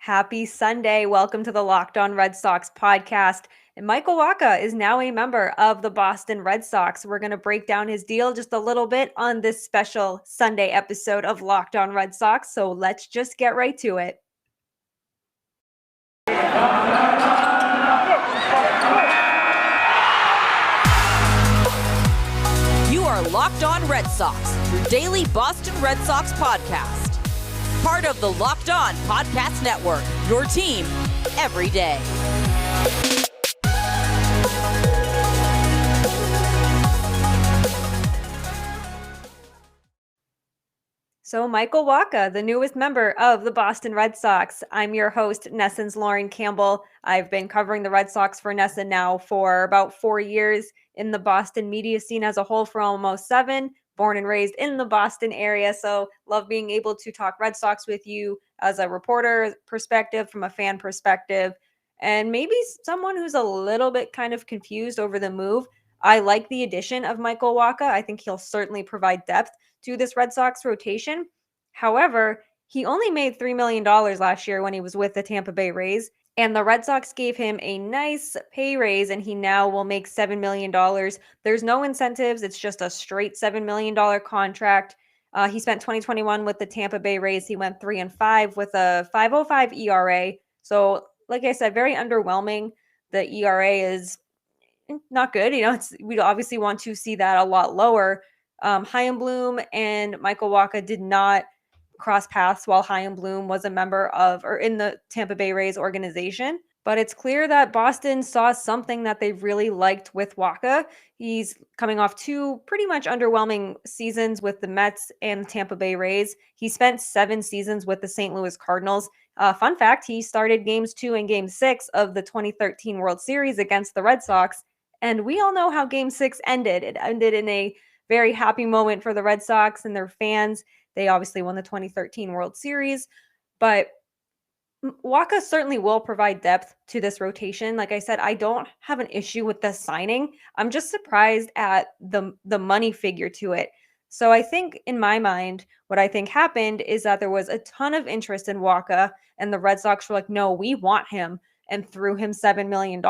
Happy Sunday. Welcome to the Locked On Red Sox podcast. And Michael Wacha is now a member of the Boston Red Sox. We're going to break down his deal just a little bit on this special Sunday episode of Locked On Red Sox. So let's just get right to it. You are Locked On Red Sox, your daily Boston Red Sox podcast. Part of the Locked On Podcast Network, your team every day. So Michael Wacha, the newest member of the Boston Red Sox. I'm your host, NESN's Lauren Campbell. I've been covering the Red Sox for NESN now for about 4 years, in the Boston media scene as a whole for almost 7. Born and raised in the Boston area, so love being able to talk Red Sox with you as a reporter perspective, from a fan perspective, and maybe someone who's a little bit kind of confused over the move. I like the addition of Michael Wacha. I think he'll certainly provide depth to this Red Sox rotation. However, he only made $3 million last year when he was with the Tampa Bay Rays, and the Red Sox gave him a nice pay raise, and he now will make $7 million. There's no incentives. It's just a straight $7 million contract. He spent 2021 with the Tampa Bay Rays. He went 3-5 with a 5.05 ERA. So, like I said, very underwhelming. The ERA is not good. We obviously want to see that a lot lower. Chaim Bloom and Michael Wacha did not cross paths while Chaim Bloom was a member of or in the Tampa Bay Rays organization. But it's clear that Boston saw something that they really liked with Wacha. He's coming off 2 pretty much underwhelming seasons with the Mets and Tampa Bay Rays. He spent 7 seasons with the St. Louis Cardinals. Fun fact, he started games 2 and game 6 of the 2013 World Series against the Red Sox. And we all know how game 6 ended. It ended in a very happy moment for the Red Sox and their fans. They obviously won the 2013 World Series, but Wacha certainly will provide depth to this rotation. Like I said, I don't have an issue with the signing. I'm just surprised at the money figure to it. So I think, in my mind, what I think happened is that there was a ton of interest in Wacha, and the Red Sox were like, no, we want him, and threw him $7 million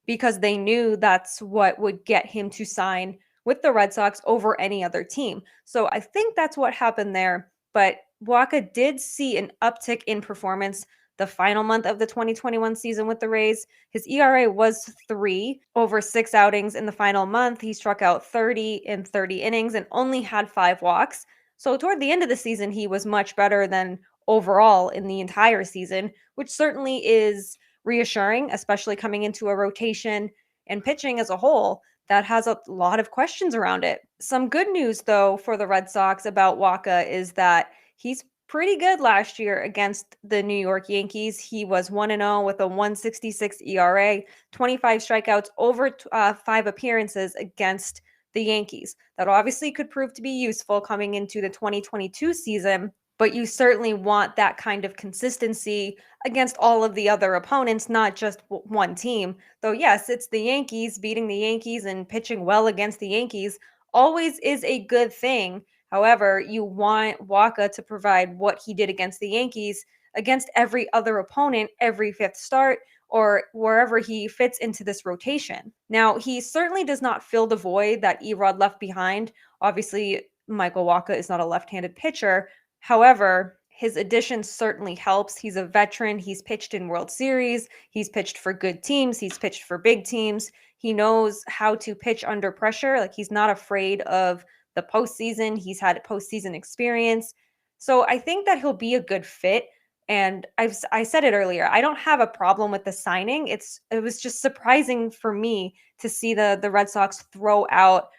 because they knew that's what would get him to sign with the Red Sox over any other team. So I think that's what happened there. But Wacha did see an uptick in performance the final month of the 2021 season with the Rays. His ERA was 3 over 6 outings in the final month. He struck out 30 in 30 innings and only had 5 walks. So toward the end of the season, he was much better than overall in the entire season, which certainly is reassuring, especially coming into a rotation and pitching as a whole that has a lot of questions around it. Some good news, though, for the Red Sox about Wacha is that he's pretty good last year against the New York Yankees. He was 1-0 with a 1.66 ERA, 25 strikeouts over 5 appearances against the Yankees. That obviously could prove to be useful coming into the 2022 season, but you certainly want that kind of consistency against all of the other opponents, not just one team. Though, yes, it's the Yankees. Beating the Yankees and pitching well against the Yankees always is a good thing. However, you want Wacha to provide what he did against the Yankees against every other opponent, every 5th start, or wherever he fits into this rotation. Now, he certainly does not fill the void that Erod left behind. Obviously, Michael Wacha is not a left-handed pitcher. However, his addition certainly helps. He's a veteran. He's pitched in World Series. He's pitched for good teams. He's pitched for big teams. He knows how to pitch under pressure. Like, he's not afraid of the postseason. He's had postseason experience. So I think that he'll be a good fit. And I said it earlier, I don't have a problem with the signing. It was just surprising for me to see the Red Sox throw out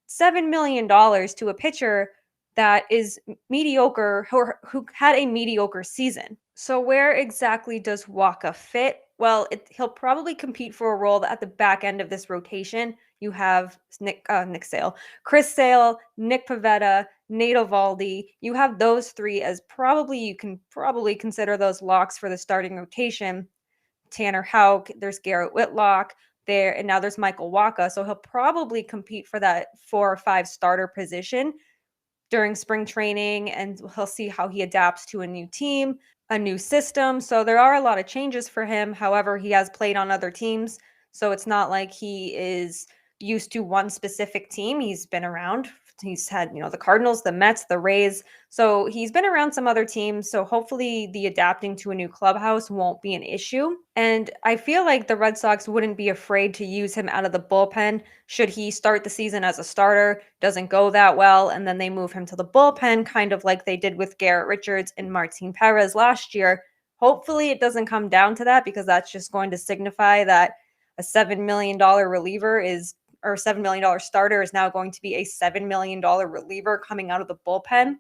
$7 million to a pitcher that is mediocre, who had a mediocre season. So where exactly does Wacha fit? Well, he'll probably compete for a role at the back end of this rotation. You have Chris Sale, Nick Pivetta, Nate Eovaldi. You have those 3 as you can probably consider those locks for the starting rotation. Tanner Houck, there's Garrett Whitlock there, and now there's Michael Wacha. So he'll probably compete for that 4 or 5 starter position during spring training, and he'll see how he adapts to a new team. a new system. So there are a lot of changes for him. However, he has played on other teams. So it's not like he is used to one specific team. He's been around. He's had, the Cardinals, the Mets, the Rays. So he's been around some other teams. So hopefully the adapting to a new clubhouse won't be an issue. And I feel like the Red Sox wouldn't be afraid to use him out of the bullpen should he start the season as a starter, doesn't go that well, and then they move him to the bullpen, kind of like they did with Garrett Richards and Martin Perez last year. Hopefully it doesn't come down to that, because that's just going to signify that a $7 million reliever or $7 million starter is now going to be a $7 million reliever coming out of the bullpen.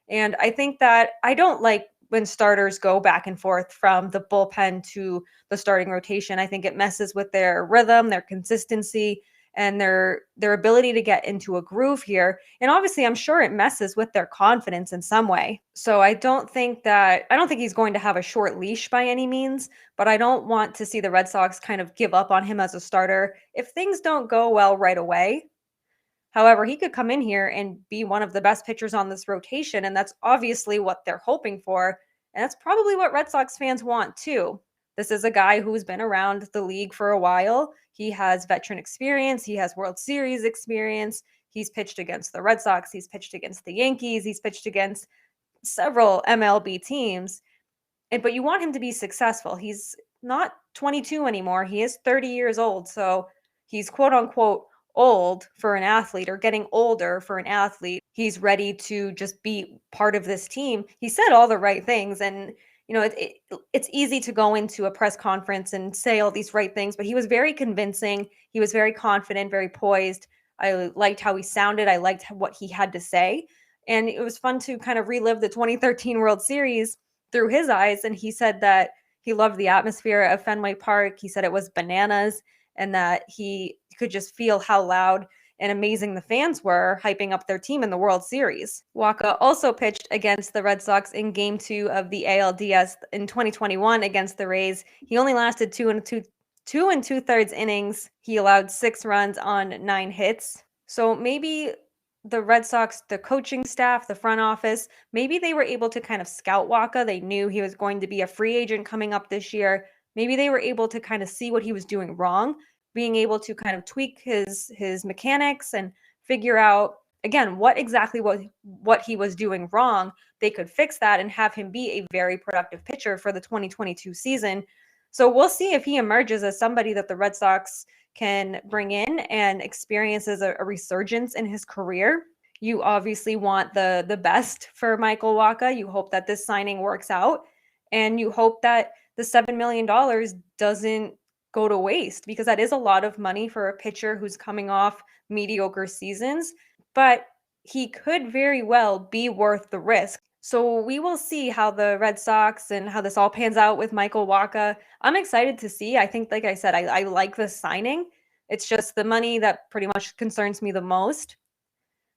And I think that I don't like when starters go back and forth from the bullpen to the starting rotation. I think it messes with their rhythm, their consistency, and their ability to get into a groove here. And obviously, I'm sure it messes with their confidence in some way. So I don't think he's going to have a short leash by any means, but I don't want to see the Red Sox kind of give up on him as a starter if things don't go well right away. However, he could come in here and be one of the best pitchers on this rotation, and that's obviously what they're hoping for. And that's probably what Red Sox fans want too. This is a guy who's been around the league for a while. He has veteran experience, he has World Series experience. He's pitched against the Red Sox, he's pitched against the Yankees, he's pitched against several MLB teams. But you want him to be successful. He's not 22 anymore. He is 30 years old. So he's quote unquote old for an athlete, or getting older for an athlete. He's ready to just be part of this team. He said all the right things. And, it's easy to go into a press conference and say all these right things, but he was very convincing. He was very confident, very poised. I liked how he sounded. I liked what he had to say. And it was fun to kind of relive the 2013 World Series through his eyes. And he said that he loved the atmosphere of Fenway Park. He said it was bananas, and that he could just feel how loud and amazing the fans were hyping up their team in the World Series. Wacha also pitched against the Red Sox in Game 2 of the ALDS in 2021 against the Rays. He only lasted two and two-thirds innings. He allowed 6 runs on 9 hits. So maybe the Red Sox, the coaching staff, the front office, maybe they were able to kind of scout Wacha. They knew he was going to be a free agent coming up this year. Maybe they were able to kind of see what he was doing wrong, being able to kind of tweak his mechanics and figure out, again, what he was doing wrong. They could fix that and have him be a very productive pitcher for the 2022 season. So we'll see if he emerges as somebody that the Red Sox can bring in and experiences a resurgence in his career. You obviously want the best for Michael Wacha. You hope that this signing works out, and you hope that the $7 million doesn't go to waste, because that is a lot of money for a pitcher who's coming off mediocre seasons, but he could very well be worth the risk. So we will see how the Red Sox and how this all pans out with Michael Wacha. I'm excited to see. I think, like I said, I like this signing. It's just the money that pretty much concerns me the most.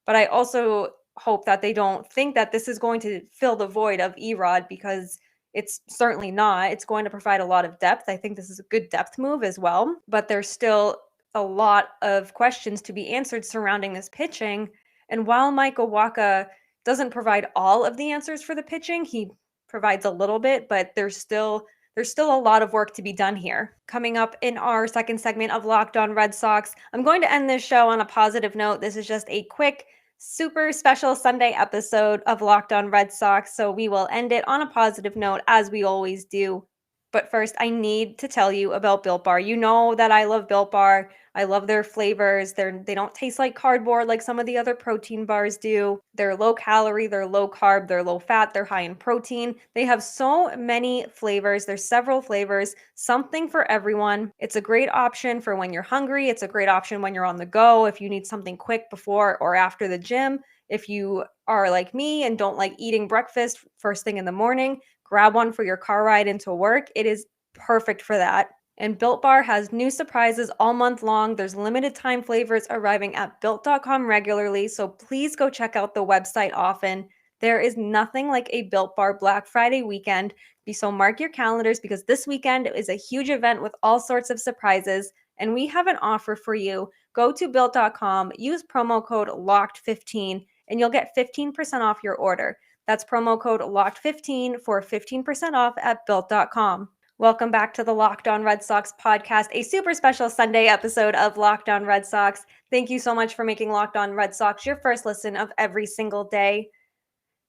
But I also hope that they don't think that this is going to fill the void of Erod, because it's certainly not. It's going to provide a lot of depth. I think this is a good depth move as well. But there's still a lot of questions to be answered surrounding this pitching. And while Michael Wacha doesn't provide all of the answers for the pitching, he provides a little bit, but there's still a lot of work to be done here. Coming up in our second segment of Locked On Red Sox, I'm going to end this show on a positive note. This is just a quick, super special Sunday episode of Locked On Red Sox, so we will end it on a positive note, as we always do. But first, I need to tell you about Built Bar. You know that I love Built Bar. I love their flavors. They don't taste like cardboard like some of the other protein bars do. They're low calorie, they're low carb, they're low fat, they're high in protein. They have so many flavors. There's several flavors, something for everyone. It's a great option for when you're hungry. It's a great option when you're on the go, if you need something quick before or after the gym. If you are like me and don't like eating breakfast first thing in the morning, grab one for your car ride into work. It is perfect for that. And Built Bar has new surprises all month long. There's limited time flavors arriving at Built.com regularly, so please go check out the website often. There is nothing like a Built Bar Black Friday weekend. So mark your calendars, because this weekend is a huge event with all sorts of surprises, and we have an offer for you. Go to Built.com, use promo code LOCKED15, and you'll get 15% off your order. That's promo code LOCKED15 for 15% off at built.com. Welcome back to the Locked On Red Sox podcast, a super special Sunday episode of Locked On Red Sox. Thank you so much for making Locked On Red Sox your first listen of every single day.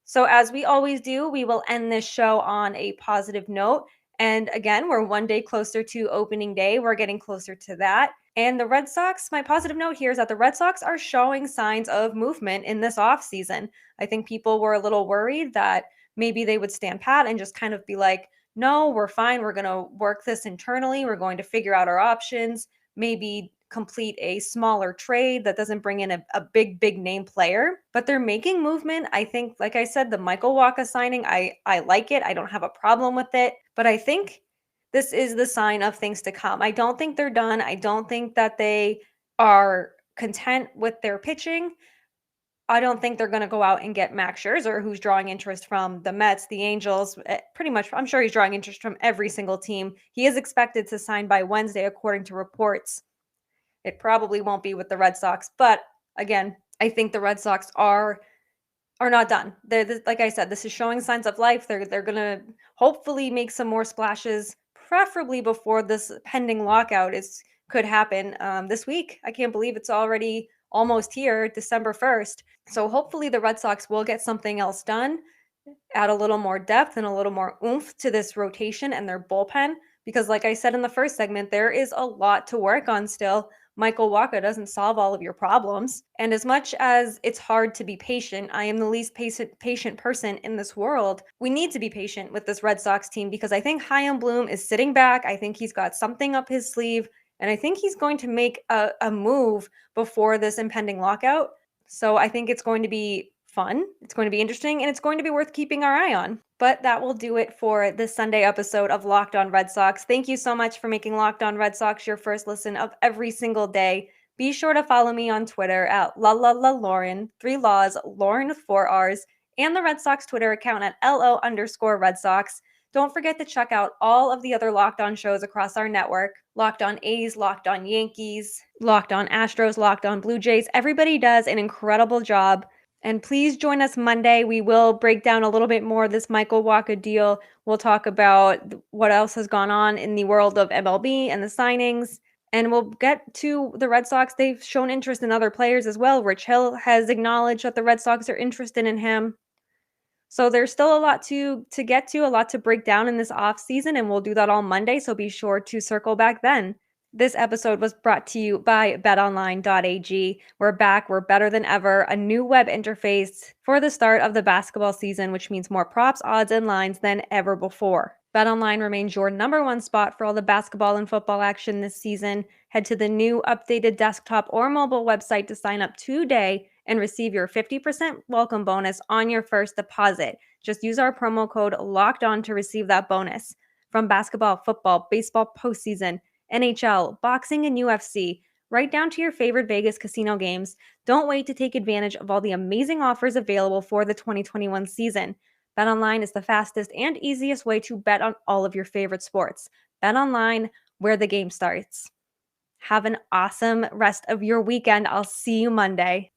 So as we always do, we will end this show on a positive note. And again, we're one day closer to opening day. We're getting closer to that. And the Red Sox, my positive note here is that the Red Sox are showing signs of movement in this offseason. I think people were a little worried that maybe they would stand pat and just kind of be like, no, we're fine. We're going to work this internally. We're going to figure out our options, maybe complete a smaller trade that doesn't bring in a big name player, but they're making movement. I think, like I said, the Michael Wacha signing, I like it. I don't have a problem with it, but I think this is the sign of things to come. I don't think they're done. I don't think that they are content with their pitching. I don't think they're going to go out and get Max Scherzer, who's drawing interest from the Mets, the Angels, pretty much. I'm sure he's drawing interest from every single team. He is expected to sign by Wednesday, according to reports. It probably won't be with the Red Sox, but again, I think the Red Sox are not done. Like I said, this is showing signs of life. They're going to hopefully make some more splashes, preferably before this pending lockout could happen this week. I can't believe it's already almost here, December 1st. So hopefully the Red Sox will get something else done, add a little more depth and a little more oomph to this rotation and their bullpen. Because like I said in the first segment, there is a lot to work on still. Michael Wacha doesn't solve all of your problems. And as much as it's hard to be patient, I am the least patient person in this world. We need to be patient with this Red Sox team because I think Chaim Bloom is sitting back. I think he's got something up his sleeve. And I think he's going to make a move before this impending lockout. So I think it's going to be fun. It's going to be interesting, and it's going to be worth keeping our eye on. But that will do it for this Sunday episode of Locked On Red Sox. Thank you so much for making Locked On Red Sox your first listen of every single day. Be sure to follow me on Twitter at Lauren, 3 Laws, Lauren with 4 R's, and the Red Sox Twitter account at LO_Red Sox. Don't forget to check out all of the other Locked On shows across our network. Locked On A's, Locked On Yankees, Locked On Astros, Locked On Blue Jays. Everybody does an incredible job. And please join us Monday. We will break down a little bit more of this Michael Wacha deal. We'll talk about what else has gone on in the world of MLB and the signings. And we'll get to the Red Sox. They've shown interest in other players as well. Rich Hill has acknowledged that the Red Sox are interested in him. So there's still a lot to get to, a lot to break down in this off season, and we'll do that all Monday. So be sure to circle back then. This episode was brought to you by BetOnline.ag. We're back. We're better than ever. A new web interface for the start of the basketball season, which means more props, odds, and lines than ever before. BetOnline remains your #1 spot for all the basketball and football action this season. Head to the new updated desktop or mobile website to sign up today and receive your 50% welcome bonus on your first deposit. Just use our promo code LOCKEDON to receive that bonus. From basketball, football, baseball postseason, NHL, boxing, and UFC, right down to your favorite Vegas casino games, don't wait to take advantage of all the amazing offers available for the 2021 season. BetOnline is the fastest and easiest way to bet on all of your favorite sports. BetOnline, where the game starts. Have an awesome rest of your weekend. I'll see you Monday.